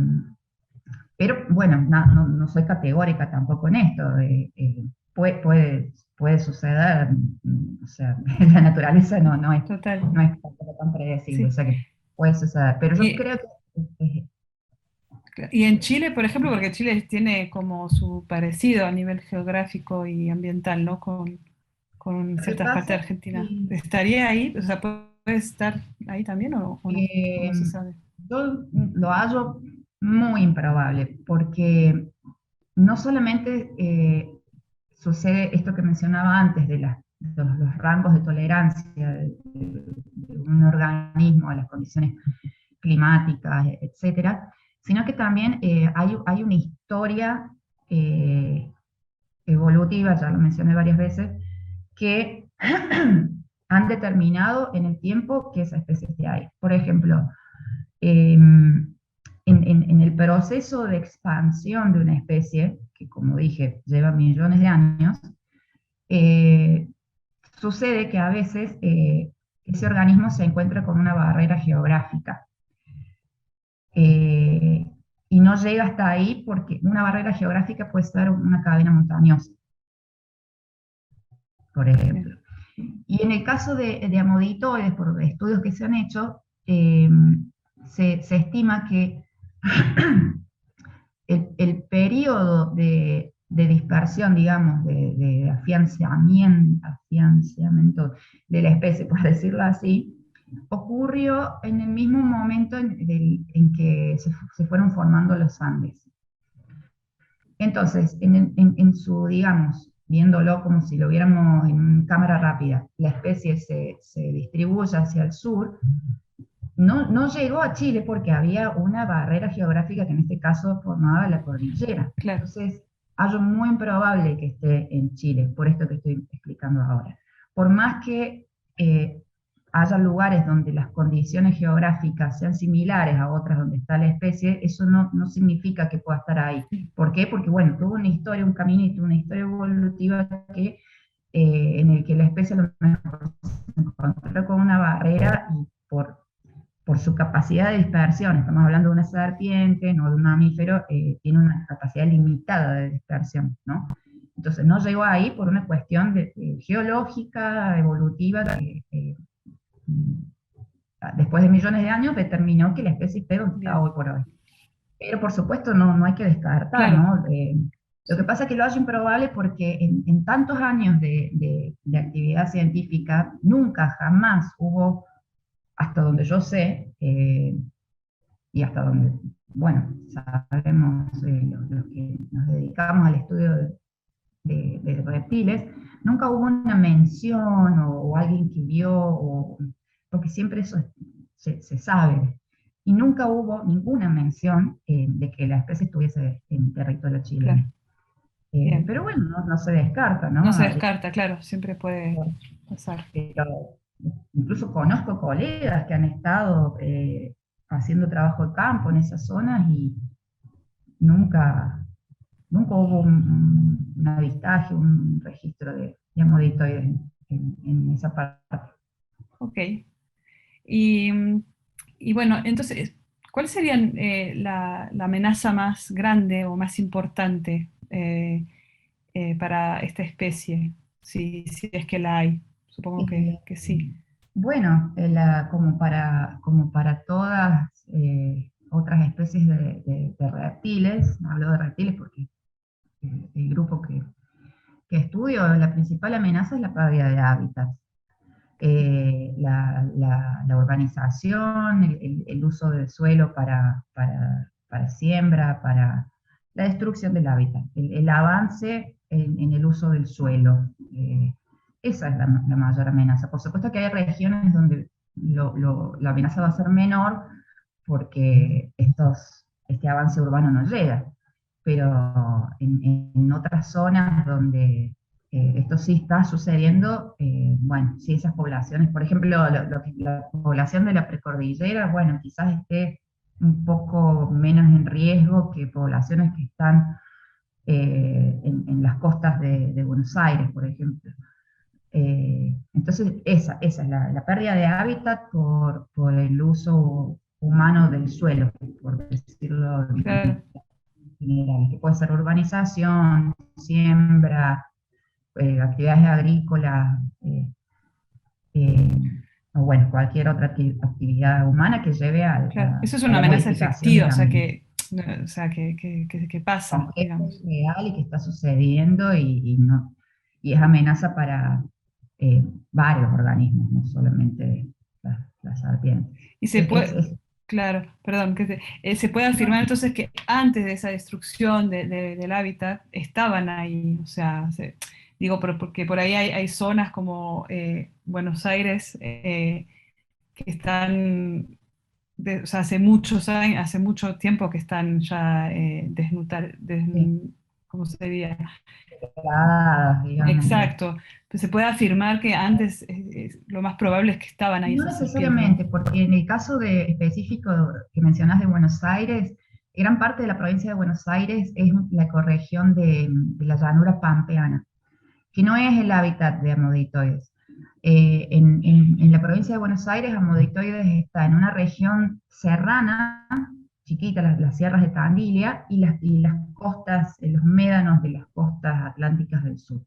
pero bueno, no soy categórica tampoco en esto. Puede suceder, o sea, la naturaleza no es, total, no es tampoco tan predecible, o sí. sea que puede suceder. Pero yo Y, creo que y en Chile, por ejemplo, porque Chile tiene como su parecido a nivel geográfico y ambiental, ¿no? Con lo que ciertas partes pasa de es Argentina. que ¿Estaría ahí? O sea, estar ahí también o no? ¿O Eh, no se sabe? yo lo hallo muy improbable, porque no solamente sucede esto que mencionaba antes de los rangos de tolerancia de un organismo a las condiciones climáticas, etcétera, sino que también hay una historia eh, evolutiva, ya lo mencioné varias veces, que han determinado en el tiempo que esa especie esté ahí. Por ejemplo, en el proceso de expansión de una especie, que como dije, lleva millones de años, eh, sucede que a veces ese organismo se encuentra con una barrera geográfica eh, y no llega hasta ahí porque una barrera geográfica puede ser una cadena montañosa, por ejemplo. Bien, Y en el caso de amoditoides, por estudios que se han hecho, se estima que el periodo de dispersión, digamos, de afianzamiento de la especie, por decirlo así, ocurrió en el mismo momento en que se fueron formando los Andes. Entonces, en su, digamos, viéndolo como si lo viéramos en cámara rápida, la especie se distribuye hacia el sur, no llegó a Chile porque había una barrera geográfica que en este caso formaba la cordillera. claro. Entonces, hallo muy improbable que esté en Chile, por esto que estoy explicando ahora. Por más que eh, haya lugares donde las condiciones geográficas sean similares a otras donde está la especie, eso no significa que pueda estar ahí. Sí, ¿Por qué? Porque, bueno, tuvo una historia, un caminito, una historia evolutiva que, en el que la especie a lo mejor se encontró con una barrera y por su capacidad de dispersión, estamos hablando de una serpiente, no de un mamífero, tiene una capacidad limitada de dispersión, ¿no? Entonces no llegó ahí por una cuestión geológica, evolutiva, que después de millones de años determinó que la especie esté donde está bien, hoy por hoy. Pero por supuesto no hay que descartar, claro. ¿no? Lo que Sí, pasa es que lo hallo improbable porque en tantos años de actividad científica, nunca, jamás hubo, hasta donde yo sé, y hasta donde, bueno, sabemos los que nos dedicamos al estudio de reptiles, nunca hubo una mención o alguien que vio, porque siempre eso se sabe, y nunca hubo ninguna mención de que la especie estuviese en territorio chileno. claro. Bien. Pero bueno, no se descarta, No ¿no? se descarta, claro, siempre puede pasar. Pero incluso conozco colegas que han estado haciendo trabajo de campo en esas zonas y nunca, nunca hubo un avistaje, un registro de amoditoides en esa parte. Ok. Y, y bueno, entonces, ¿cuál sería la amenaza más grande o más importante para esta especie? Si es que la hay. Supongo Eh, que sí. bueno, como para todas otras especies de reptiles, hablo de reptiles porque el grupo que estudio, la principal amenaza es la pérdida de hábitat. La urbanización, el uso del suelo para siembra, para la destrucción del hábitat, el avance en el uso del suelo. Esa es la mayor amenaza. Por supuesto que hay regiones donde la amenaza va a ser menor porque este avance urbano no llega, pero en otras zonas donde esto sí está sucediendo, bueno, sí, esas poblaciones, por ejemplo, la población de la precordillera, bueno, quizás esté un poco menos en riesgo que poblaciones que están en las costas de Buenos Aires, por ejemplo. Entonces, esa es la pérdida de hábitat por el uso humano del suelo, por decirlo Claro. en general, que puede ser urbanización, siembra, actividades agrícolas, eh, o bueno, cualquier otra actividad humana que lleve Claro, eso es a una la amenaza modificación efectiva, del ambiente. o sea, que pasa, Aunque esto es digamos. real y que está sucediendo no, y es amenaza para varios organismos, no solamente la serpiente. Y se Es, es, puede, es- claro, perdón, se puede afirmar no, entonces que antes de esa destrucción del hábitat estaban ahí, o sea, digo, porque por ahí hay zonas como Buenos Aires que están, o sea, hace muchos años, hace mucho tiempo que están ya sí, ¿cómo se diría? degradadas, digamos. Exacto, pues se puede afirmar que antes lo más probable es que estaban ahí No esas serpientes, ¿no? necesariamente, porque en el caso específico que mencionas de Buenos Aires, gran parte de la provincia de Buenos Aires es la ecorregión de la llanura pampeana, que no es el hábitat de Amoditoides. En la provincia de Buenos Aires, Amoditoides está en una región serrana, chiquita, las sierras de Tandil y las costas, los médanos de las costas atlánticas del sur.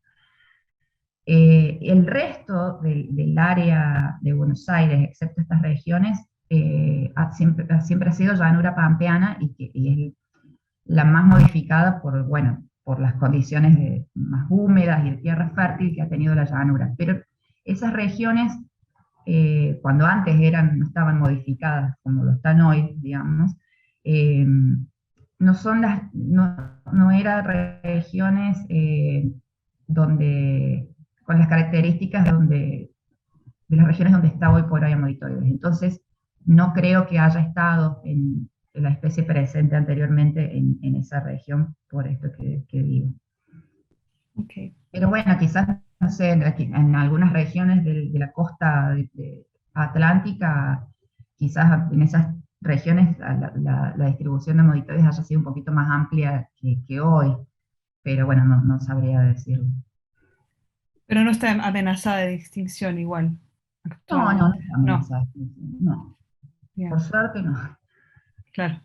El resto del área de Buenos Aires, excepto estas regiones, siempre ha sido llanura pampeana y es la más modificada por las condiciones más húmedas y de tierra fértil que ha tenido la llanura. Pero esas regiones, cuando antes no estaban modificadas como lo están hoy, digamos, eh, no eran regiones donde, con las características de las regiones donde está hoy por hoy Amoditoides. Entonces, no creo que haya estado en la especie presente anteriormente en esa región, por esto que digo. Ok. Pero bueno, quizás, no sé, en algunas regiones de la costa atlántica, quizás en esas regiones la distribución de Amoditoides haya sido un poquito más amplia que hoy, pero bueno, no sabría decirlo. Pero no está amenazada de extinción igual, No actualmente. está No, amenazada. No, por bien, suerte no. claro.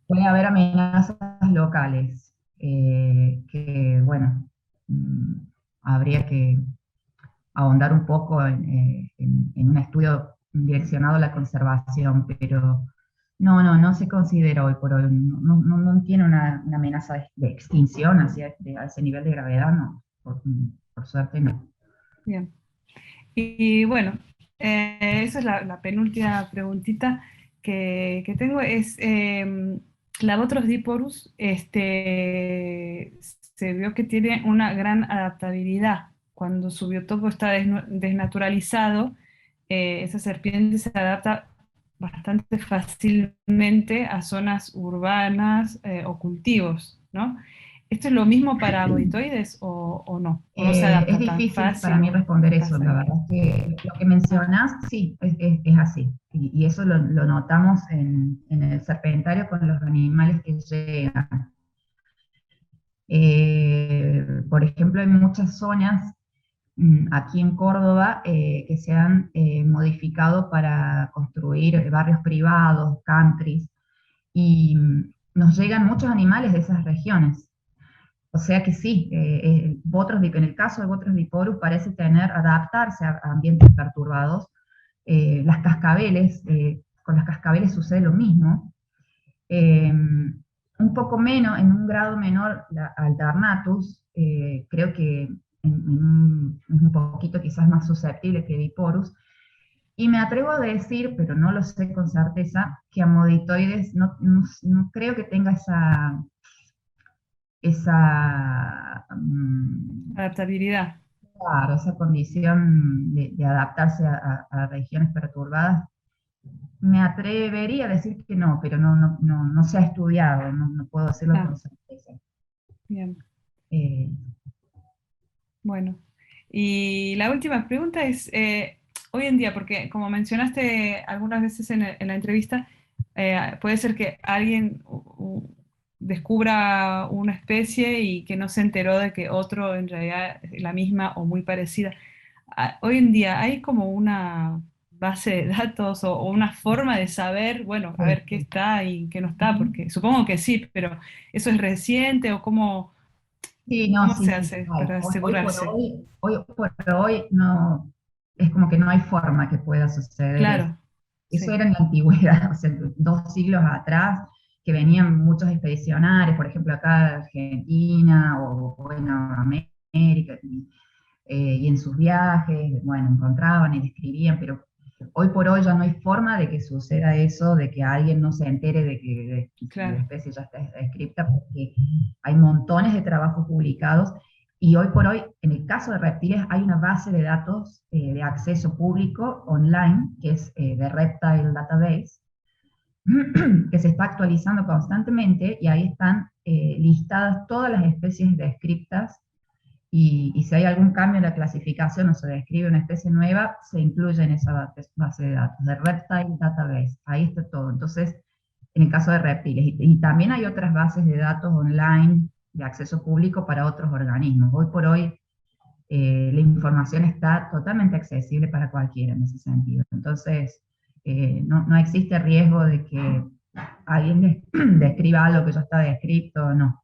Puede haber amenazas locales, que, bueno, mm, habría que ahondar un poco en un estudio direccionado a la conservación, pero no se considera hoy por hoy, no tiene una amenaza de extinción a ese nivel de gravedad, no, por suerte no. Bien. Y bueno, esa es la penúltima preguntita que tengo. Es Clavotros diporus, se vio que tiene una gran adaptabilidad. Cuando su biotopo está desnaturalizado, esa serpiente se adapta bastante fácilmente a zonas urbanas o cultivos, ¿no? ¿Esto es lo mismo para amoeboides o no? ¿O no se Es adapta tan difícil para fácil mí o responder eso, pasa la ahí? verdad es que lo que Ah, mencionás, sí, es así. Y eso lo notamos en el serpentario con los animales que llegan. Por ejemplo, hay muchas zonas aquí en Córdoba que se han modificado para construir barrios privados, countries, y nos llegan muchos animales de esas regiones. O sea que sí, en el caso de Botros viporus parece adaptarse a ambientes perturbados. Las cascabeles, con las cascabeles sucede lo mismo. Un poco menos, en un grado menor, la Alternatus, creo que es un poquito quizás más susceptible que Diporus. Y me atrevo a decir, pero no lo sé con certeza, que Amoditoides no creo que tenga esa adaptabilidad. claro, esa condición de adaptarse a regiones perturbadas. Me atrevería a decir que no, pero no se ha estudiado, no puedo decirlo Ah, con certeza. bien, Eh, bueno. Y la última pregunta es, hoy en día, porque como mencionaste algunas veces en la entrevista, puede ser que alguien descubra una especie y que no se enteró de que otro en realidad es la misma o muy parecida. Hoy en día hay como una base de datos o una forma de saber, bueno, a sí, ver qué sí. está y qué no está, Ujú. porque supongo que sí, pero ¿eso es reciente o Sí, no, cómo se sí, hace hay. para Hoy por asegurarse? hoy por hoy no, es como que no hay forma que pueda suceder eso. Claro, Eso sí, era en la antigüedad, o sea, 2 siglos atrás, que venían muchos expedicionarios, por ejemplo, acá de Argentina o bueno, América, y en sus viajes, bueno, encontraban y describían, pero Hoy por hoy ya no hay forma de que suceda eso, de que alguien no se entere de que la claro, especie ya está descripta, porque hay montones de trabajos publicados y hoy por hoy, en el caso de reptiles, hay una base de datos de acceso público online, que es de Reptile Database, que se está actualizando constantemente y ahí están listadas todas las especies descriptas y si hay algún cambio en la clasificación o se describe una especie nueva, se incluye en esa base de datos, de Reptile Database. Ahí está todo. Entonces, en el caso de reptiles. Y también hay otras bases de datos online de acceso público para otros organismos. Hoy por hoy, la información está totalmente accesible para cualquiera en ese sentido. Entonces, no existe riesgo de que alguien describa algo que ya está descrito, no.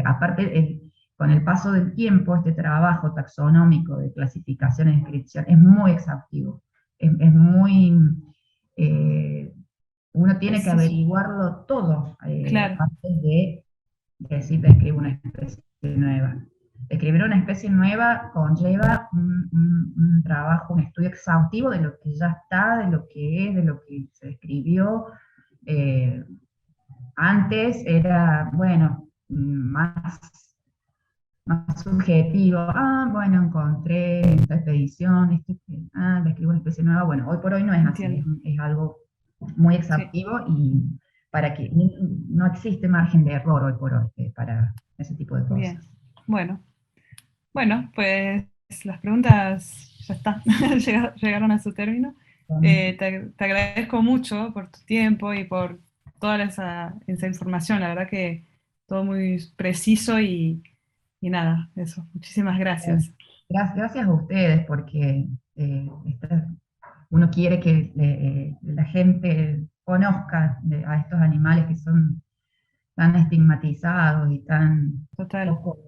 Aparte, con el paso del tiempo, este trabajo taxonómico de clasificación y descripción es muy exhaustivo, es muy, eh, uno tiene que preciso, averiguarlo todo claro, antes de decir describo una especie nueva. Describir una especie nueva conlleva un trabajo, un estudio exhaustivo de lo que ya está, de lo que es, de lo que se describió. Eh, Antes era, bueno, más subjetivo. Ah, bueno, encontré esta expedición, describo una especie nueva. Bueno, hoy por hoy no es así, entiendo, es algo muy sí, exhaustivo y para que no existe margen de error hoy por hoy para ese tipo de bien. cosas. Bueno, bueno, pues las preguntas ya está, llegaron a su término. Te agradezco mucho por tu tiempo y por toda esa información, la verdad que todo muy preciso y nada, eso, muchísimas Bueno, gracias. gracias a ustedes porque uno quiere que la gente conozca a estos animales que son tan estigmatizados y tan Total, poco,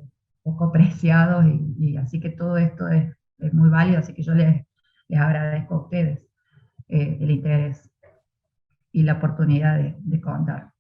poco apreciados y así que todo esto es muy válido, así que yo les agradezco a ustedes el interés y la oportunidad de contar.